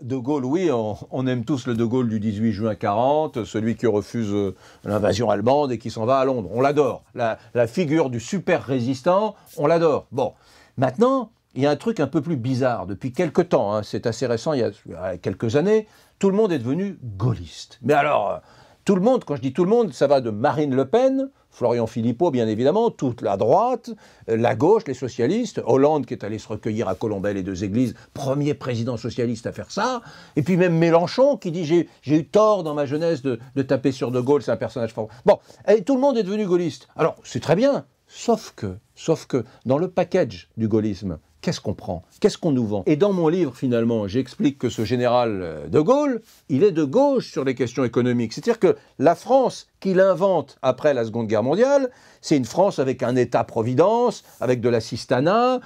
De Gaulle, oui, on aime tous le De Gaulle du 18 juin 40, celui qui refuse l'invasion allemande et qui s'en va à Londres. On l'adore. La figure du super résistant, on l'adore. Bon, maintenant, il y a un truc un peu plus bizarre. Depuis quelques temps, hein, c'est assez récent, il y a quelques années, tout le monde est devenu gaulliste. Mais alors, tout le monde, quand je dis tout le monde, ça va de Marine Le Pen, Florian Philippot, bien évidemment, toute la droite, la gauche, les socialistes, Hollande qui est allé se recueillir à Colombelles et Deux Églises, premier président socialiste à faire ça, et puis même Mélenchon qui dit « j'ai eu tort dans ma jeunesse de taper sur De Gaulle, c'est un personnage fort ». Bon, et tout le monde est devenu gaulliste. Alors, c'est très bien, sauf que dans le package du gaullisme, qu'est-ce qu'on prend? Qu'est-ce qu'on nous vend? Et dans mon livre, finalement, j'explique que ce général de Gaulle, il est de gauche sur les questions économiques. C'est-à-dire que la France qu'il invente après la Seconde Guerre mondiale, c'est une France avec un État-providence, avec de l'assistanat,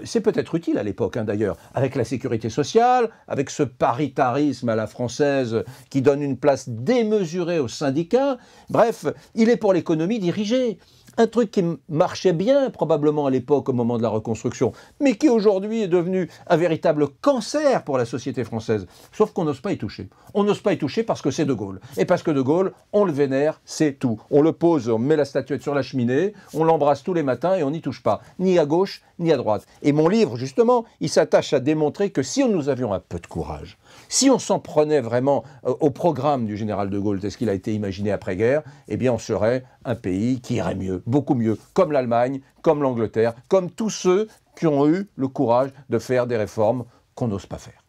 c'est peut-être utile à l'époque hein, d'ailleurs, avec la sécurité sociale, avec ce paritarisme à la française qui donne une place démesurée aux syndicats. Bref, il est pour l'économie dirigée. Un truc qui marchait bien probablement à l'époque au moment de la reconstruction, mais qui aujourd'hui est devenu un véritable cancer pour la société française. Sauf qu'on n'ose pas y toucher. On n'ose pas y toucher parce que c'est De Gaulle. Et parce que De Gaulle, on le vénère, c'est tout. On le pose, on met la statuette sur la cheminée, on l'embrasse tous les matins et on n'y touche pas. Ni à gauche, ni à droite. Et mon livre, justement, il s'attache à démontrer que si nous avions un peu de courage, si on s'en prenait vraiment au programme du général de Gaulle, tel qu'il a été imaginé après-guerre, eh bien on serait un pays qui irait mieux, beaucoup mieux, comme l'Allemagne, comme l'Angleterre, comme tous ceux qui ont eu le courage de faire des réformes qu'on n'ose pas faire.